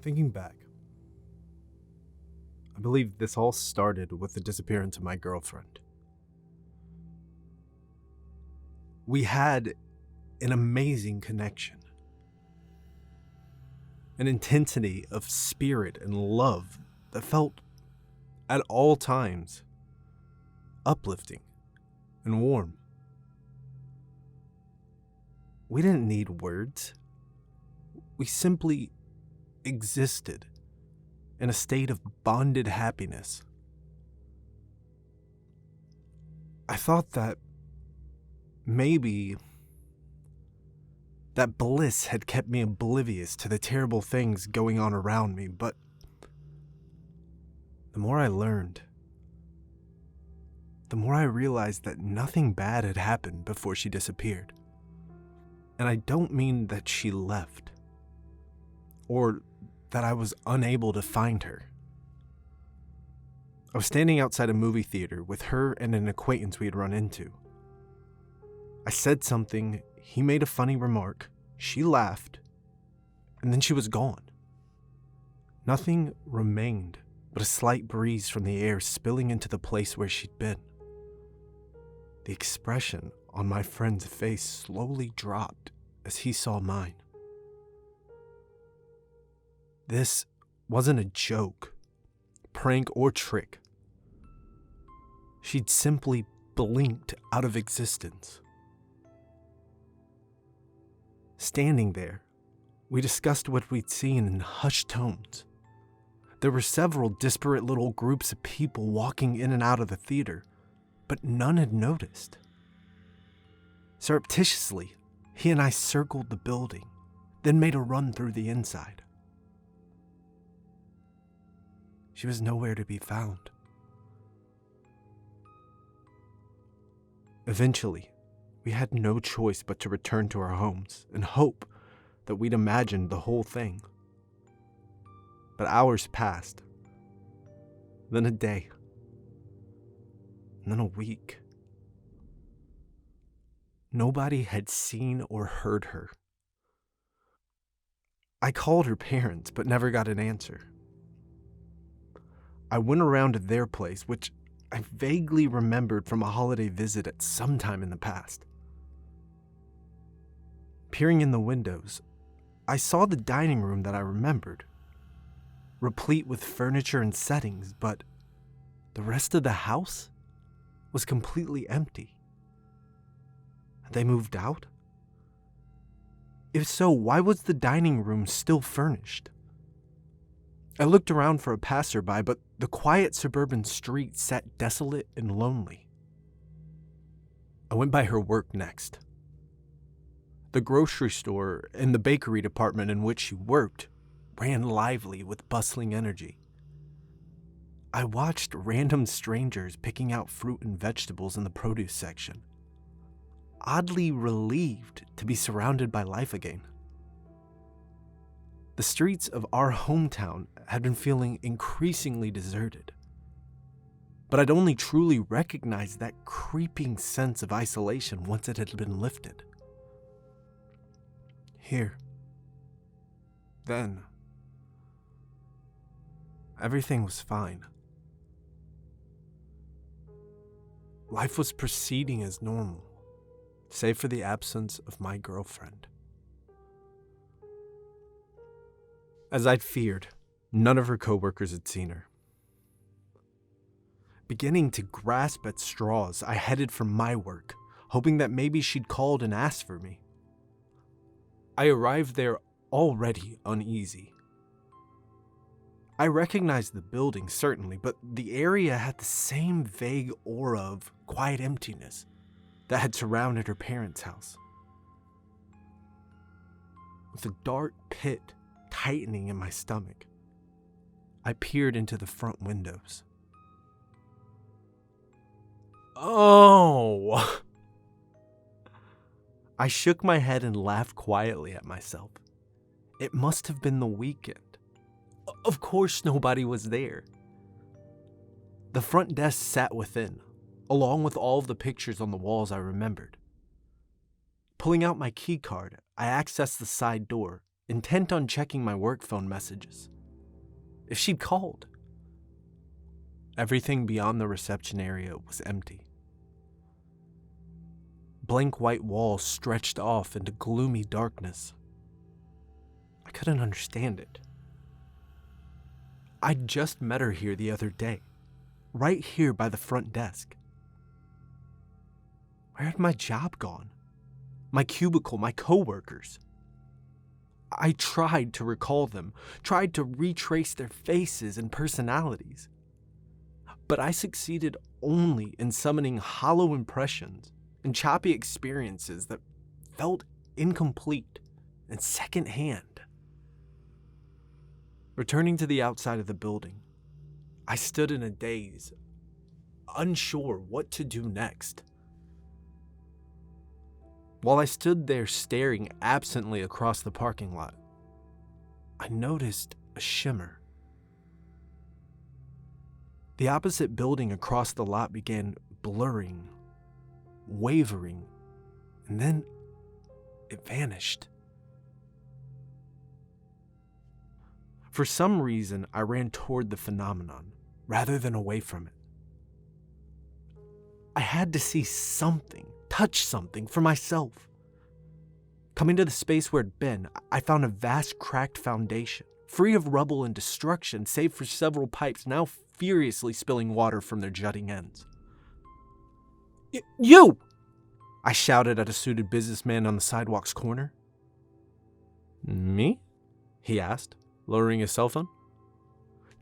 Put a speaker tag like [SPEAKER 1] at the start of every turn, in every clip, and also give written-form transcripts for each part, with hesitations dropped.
[SPEAKER 1] Thinking back, I believe this all started with the disappearance of my girlfriend. We had an amazing connection, an intensity of spirit and love that felt, at all times, uplifting and warm. We didn't need words. We simply existed in a state of bonded happiness. I thought that maybe that bliss had kept me oblivious to the terrible things going on around me, but the more I learned, the more I realized that nothing bad had happened before she disappeared. And I don't mean that she left, or that I was unable to find her. I was standing outside a movie theater with her and an acquaintance we had run into. I said something, he made a funny remark, she laughed, and then she was gone. Nothing remained but a slight breeze from the air spilling into the place where she'd been. The expression on my friend's face slowly dropped as he saw mine. This wasn't a joke, prank, or trick. She'd simply blinked out of existence. Standing there, we discussed what we'd seen in hushed tones. There were several disparate little groups of people walking in and out of the theater, but none had noticed. Surreptitiously, he and I circled the building, then made a run through the inside. She was nowhere to be found. Eventually, we had no choice but to return to our homes and hope that we'd imagined the whole thing. But hours passed, then a day, and then a week. Nobody had seen or heard her. I called her parents, but never got an answer. I went around to their place, which I vaguely remembered from a holiday visit at some time in the past. Peering in the windows, I saw the dining room that I remembered, replete with furniture and settings, but the rest of the house was completely empty. Had they moved out? If so, why was the dining room still furnished? I looked around for a passerby, but the quiet suburban street sat desolate and lonely. I went by her work next. The grocery store and the bakery department in which she worked ran lively with bustling energy. I watched random strangers picking out fruit and vegetables in the produce section, oddly relieved to be surrounded by life again. The streets of our hometown had been feeling increasingly deserted, but I'd only truly recognized that creeping sense of isolation once it had been lifted. Here, then, everything was fine. Life was proceeding as normal, save for the absence of my girlfriend. As I'd feared, none of her coworkers had seen her. Beginning to grasp at straws, I headed for my work, hoping that maybe she'd called and asked for me. I arrived there already uneasy. I recognized the building, certainly, but the area had the same vague aura of quiet emptiness that had surrounded her parents' house. With a dark pit tightening in my stomach, I peered into the front windows. Oh! I shook my head and laughed quietly at myself. It must have been the weekend. Of course nobody was there. The front desk sat within, along with all of the pictures on the walls I remembered. Pulling out my key card, I accessed the side door, intent on checking my work phone messages. if she'd called. Everything beyond the reception area was empty. Blank white walls stretched off into gloomy darkness. I couldn't understand it. I'd just met her here the other day, right here by the front desk. Where had my job gone? My cubicle, my coworkers? I tried to recall them, tried to retrace their faces and personalities. But I succeeded only in summoning hollow impressions and choppy experiences that felt incomplete and secondhand. Returning to the outside of the building, I stood in a daze, unsure what to do next. While I stood there staring absently across the parking lot, I noticed a shimmer. The opposite building across the lot began blurring, wavering, and then it vanished. For some reason, I ran toward the phenomenon rather than away from it. I had to see something, touch something for myself. Coming to the space where it'd been, I found a vast cracked foundation, free of rubble and destruction save for several pipes now furiously spilling water from their jutting ends. You! I shouted at a suited businessman on the sidewalk's corner. Me? He asked, lowering his cell phone.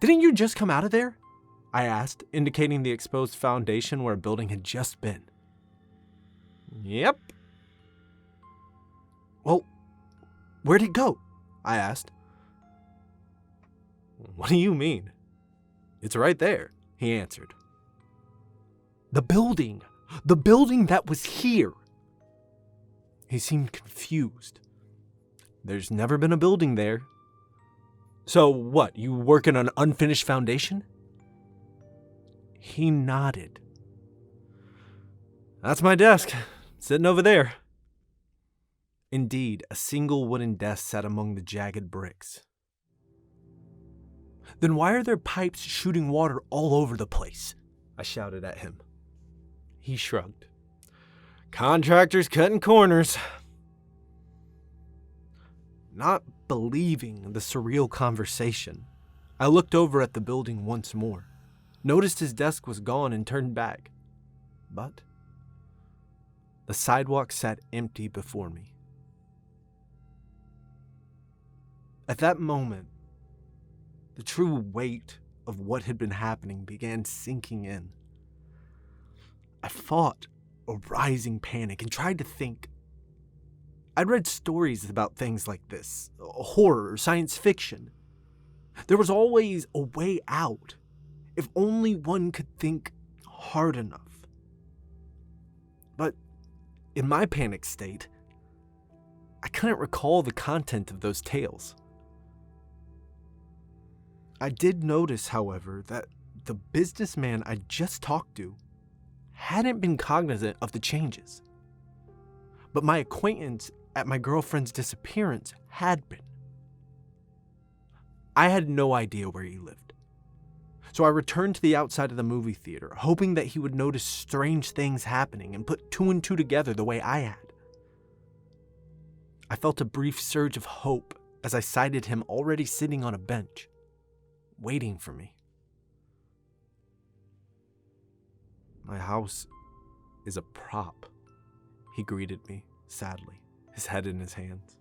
[SPEAKER 1] Didn't you just come out of there? I asked, indicating the exposed foundation where a building had just been. Yep. Well, where'd it go? I asked. What do you mean? It's right there, he answered. The building that was here. He seemed confused. There's never been a building there. So what, you work in an unfinished foundation? He nodded. That's my desk, sitting over there. Indeed, a single wooden desk sat among the jagged bricks. Then why are there pipes shooting water all over the place? I shouted at him. He shrugged. Contractors cutting corners. Not believing the surreal conversation, I looked over at the building once more, noticed his desk was gone and turned back. But the sidewalk sat empty before me. At that moment, the true weight of what had been happening began sinking in. I fought a rising panic and tried to think. I'd read stories about things like this, horror, science fiction. There was always a way out, if only one could think hard enough. But in my panic state, I couldn't recall the content of those tales. I did notice, however, that the businessman I just talked to hadn't been cognizant of the changes. But my acquaintance at my girlfriend's disappearance had been. I had no idea where he lived. So I returned to the outside of the movie theater, hoping that he would notice strange things happening and put two and two together the way I had. I felt a brief surge of hope as I sighted him already sitting on a bench, waiting for me. My house is a prop, he greeted me sadly, his head in his hands.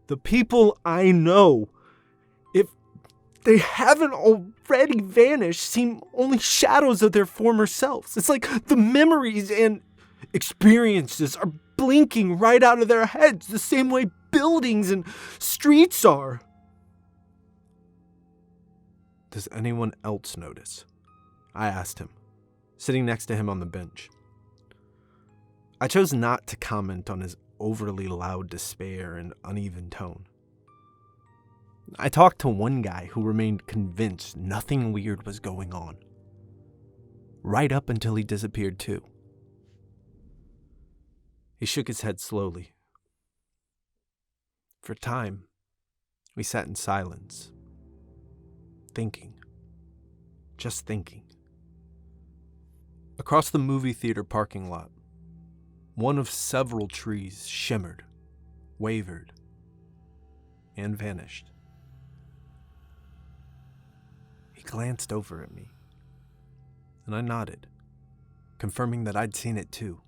[SPEAKER 1] The people I know, if they haven't already vanished, seem only shadows of their former selves. It's like the memories and experiences are blinking right out of their heads, the same way buildings and streets are. Does anyone else notice? I asked him, sitting next to him on the bench. I chose not to comment on his overly loud despair and uneven tone. I talked to one guy who remained convinced nothing weird was going on, right up until he disappeared too. He shook his head slowly. For a time, we sat in silence, thinking. Just thinking. Across the movie theater parking lot, one of several trees shimmered, wavered, and vanished. He glanced over at me, and I nodded, confirming that I'd seen it too.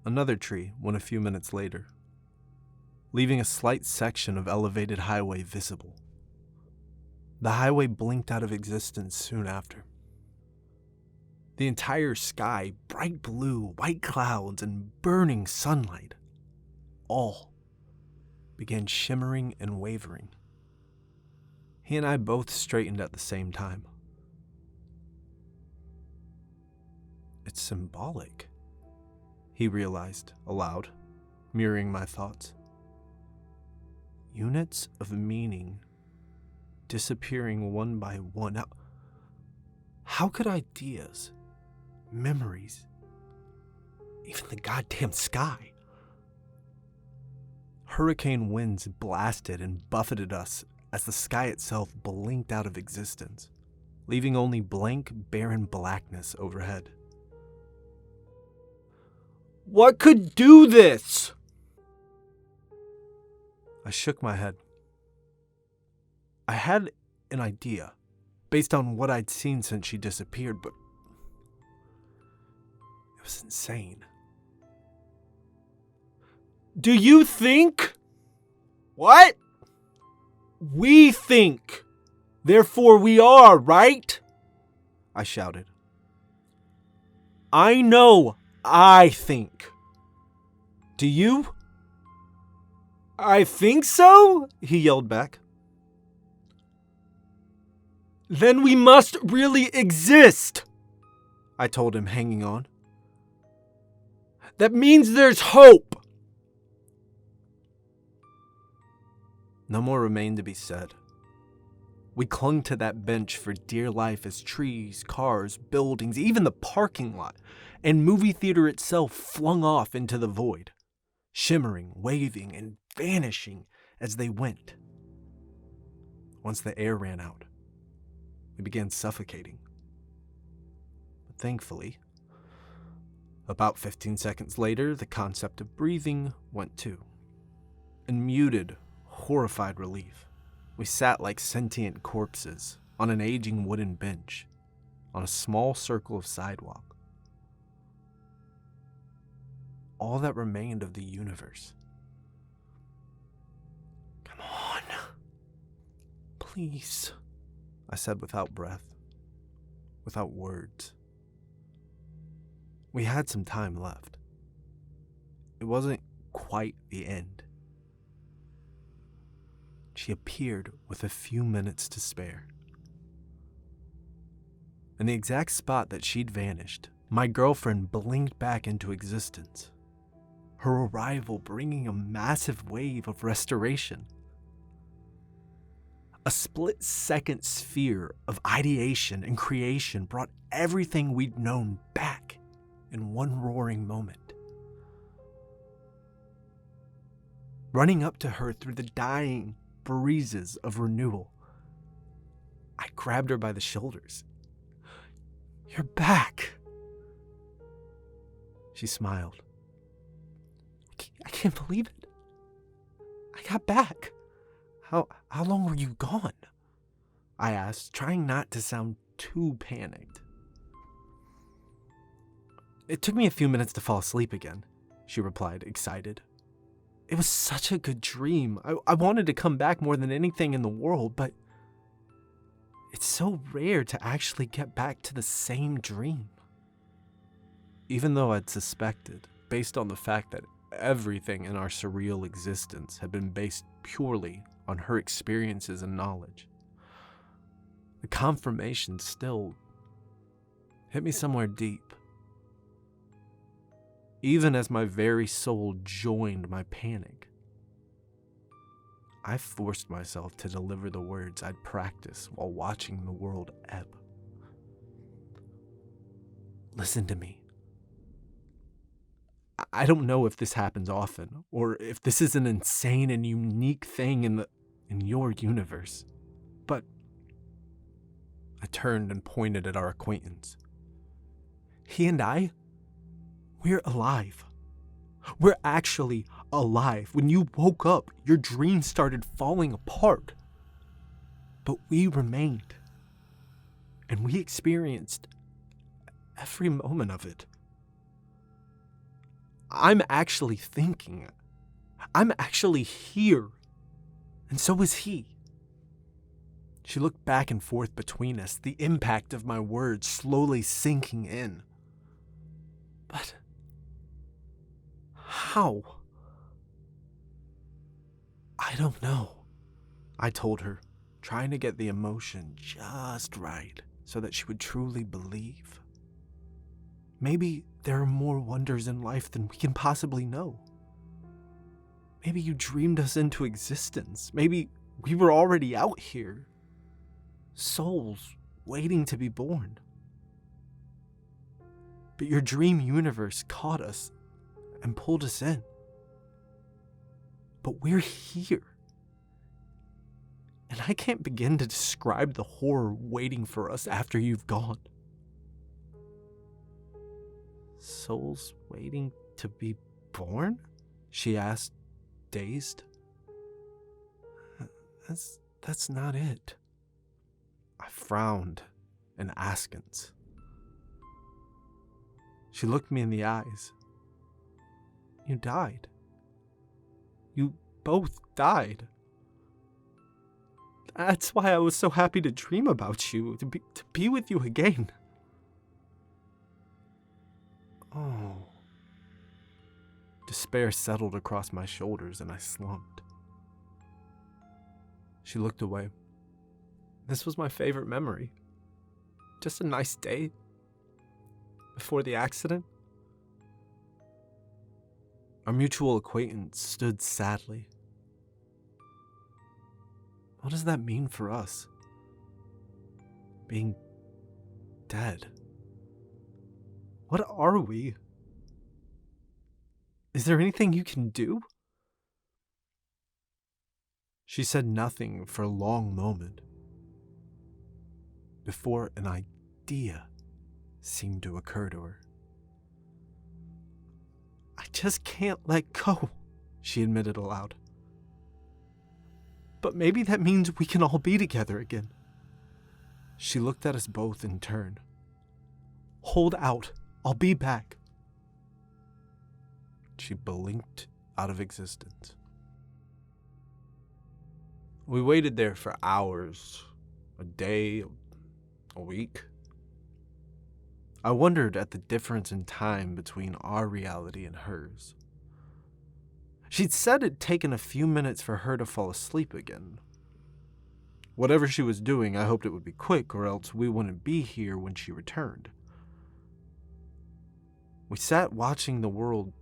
[SPEAKER 1] Another tree went a few minutes later, leaving a slight section of elevated highway visible. The highway blinked out of existence soon after. The entire sky, bright blue, white clouds, and burning sunlight, all began shimmering and wavering. He and I both straightened at the same time. It's symbolic, he realized aloud, mirroring my thoughts. Units of meaning disappearing one by one. How could ideas, memories, even the goddamn sky? Hurricane winds blasted and buffeted us as the sky itself blinked out of existence, leaving only blank, barren blackness overhead. What could do this? I shook my head. I had an idea, based on what I'd seen since she disappeared, but it was insane. Do you think? What? We think. Therefore we are, right? I shouted. I know I think. Do you? I think so, he yelled back. Then we must really exist, I told him, hanging on. That means there's hope. No more remained to be said. We clung to that bench for dear life as trees, cars, buildings, even the parking lot and movie theater itself flung off into the void, shimmering, waving, and vanishing as they went. Once the air ran out, we began suffocating. But thankfully, about 15 seconds later, the concept of breathing went too. In muted, horrified relief, we sat like sentient corpses on an aging wooden bench on a small circle of sidewalk. All that remained of the universe. Come on. Please, I said without breath, without words. We had some time left. It wasn't quite the end. She appeared with a few minutes to spare. In the exact spot that she'd vanished, my girlfriend blinked back into existence, her arrival bringing a massive wave of restoration. A split-second sphere of ideation and creation brought everything we'd known back in one roaring moment. Running up to her through the dying breezes of renewal, I grabbed her by the shoulders. You're back. She smiled. I can't believe it. I got back. How long were you gone? I asked, trying not to sound too panicked. It took me a few minutes to fall asleep again, she replied, excited. It was such a good dream. I wanted to come back more than anything in the world, but it's so rare to actually get back to the same dream. Even though I'd suspected, based on the fact that everything in our surreal existence had been based purely on her experiences and knowledge, the confirmation still hit me somewhere deep. Even as my very soul joined my panic, I forced myself to deliver the words I'd practiced while watching the world ebb. Listen to me. I don't know if this happens often, or if this is an insane and unique thing in in your universe. But I turned and pointed at our acquaintance. He and I, we're alive. We're actually alive. When you woke up, your dream started falling apart. But we remained. And we experienced every moment of it. I'm actually thinking. I'm actually here. And so is he. She looked back and forth between us, the impact of my words slowly sinking in. But how? I don't know, I told her, trying to get the emotion just right so that she would truly believe. Maybe there are more wonders in life than we can possibly know. Maybe you dreamed us into existence. Maybe we were already out here. Souls waiting to be born. But your dream universe caught us and pulled us in. But we're here. And I can't begin to describe the horror waiting for us after you've gone. Souls waiting to be born? She asked, dazed. That's not it. I frowned in askance. She looked me in the eyes. You died. You both died. That's why I was so happy to dream about you, to be with you again. Oh. Despair settled across my shoulders and I slumped. She looked away. This was my favorite memory. Just a nice day before the accident. Our mutual acquaintance stood sadly. What does that mean for us? Being dead. What are we? Is there anything you can do? She said nothing for a long moment before an idea seemed to occur to her. I just can't let go, she admitted aloud. But maybe that means we can all be together again. She looked at us both in turn. Hold out. I'll be back. She blinked out of existence. We waited there for hours, a day, a week. I wondered at the difference in time between our reality and hers. She'd said it'd taken a few minutes for her to fall asleep again. Whatever she was doing, I hoped it would be quick, or else we wouldn't be here when she returned. We sat watching the world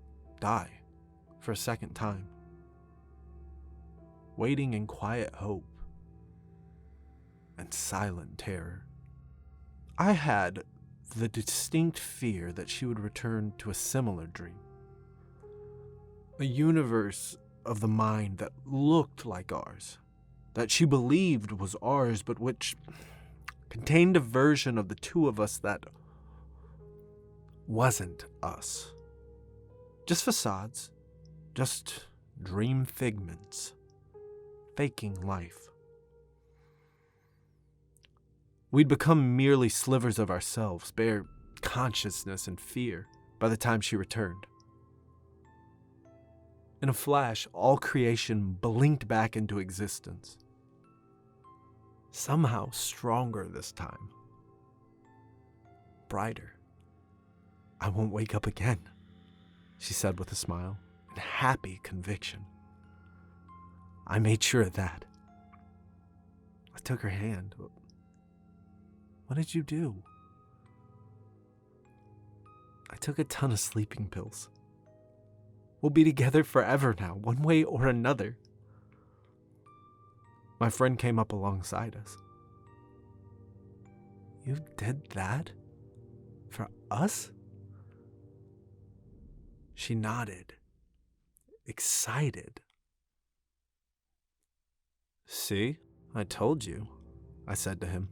[SPEAKER 1] die for a second time, waiting in quiet hope and silent terror. I had the distinct fear that she would return to a similar dream. A universe of the mind that looked like ours, that she believed was ours, but which contained a version of the two of us that wasn't us. Just facades, just dream figments, faking life. We'd become merely slivers of ourselves, bare consciousness and fear, by the time she returned. In a flash, all creation blinked back into existence. Somehow stronger this time. Brighter. I won't wake up again, she said with a smile and happy conviction. I made sure of that. I took her hand. What did you do? I took a ton of sleeping pills. We'll be together forever now, one way or another. My friend came up alongside us. You did that? For us? She nodded, excited. See, I told you, I said to him.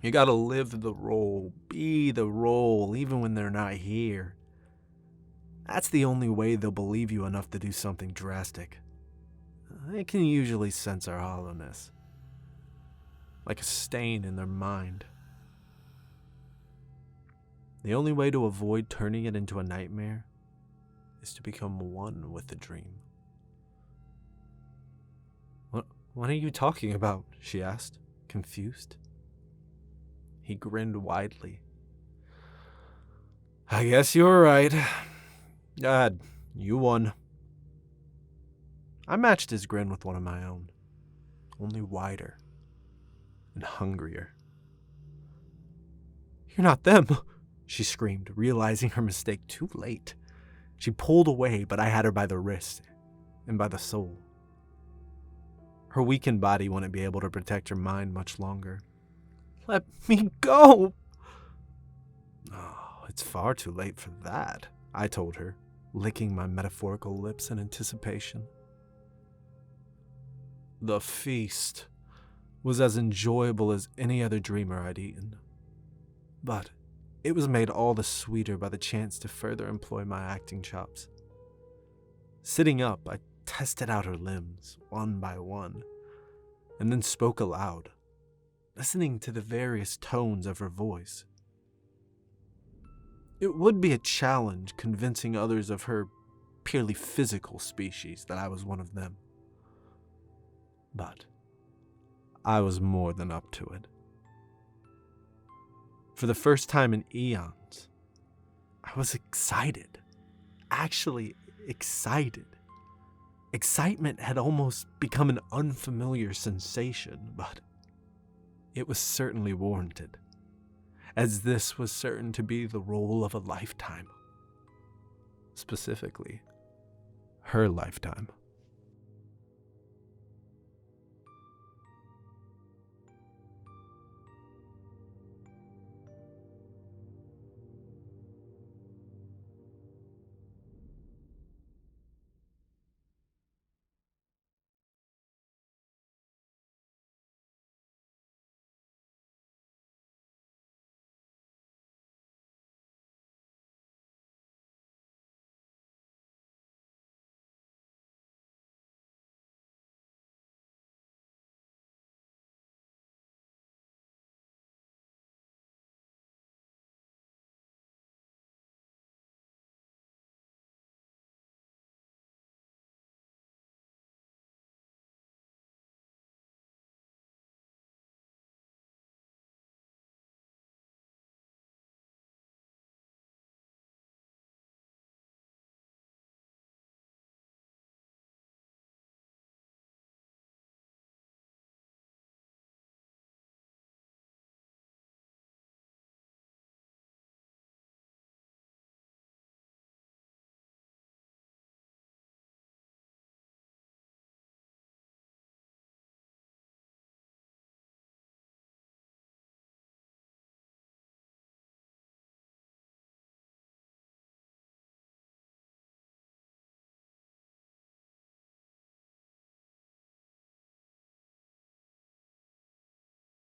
[SPEAKER 1] You gotta live the role, be the role, even when they're not here. That's the only way they'll believe you enough to do something drastic. They can usually sense our hollowness, like a stain in their mind. The only way to avoid turning it into a nightmare is to become one with the dream. What are you talking about? She asked, confused. He grinned widely. I guess you were right. God, you won. I matched his grin with one of my own, only wider and hungrier. You're not them, she screamed, realizing her mistake too late. She pulled away, but I had her by the wrist and by the soul. Her weakened body wouldn't be able to protect her mind much longer. Let me go! Oh, it's far too late for that, I told her, licking my metaphorical lips in anticipation. The feast was as enjoyable as any other dreamer I'd eaten, but it was made all the sweeter by the chance to further employ my acting chops. Sitting up, I tested out her limbs, one by one, and then spoke aloud, listening to the various tones of her voice. It would be a challenge convincing others of her purely physical species that I was one of them. But I was more than up to it. For the first time in eons, I was excited. Actually excited. Excitement had almost become an unfamiliar sensation, but it was certainly warranted, as this was certain to be the role of a lifetime. Specifically, her lifetime.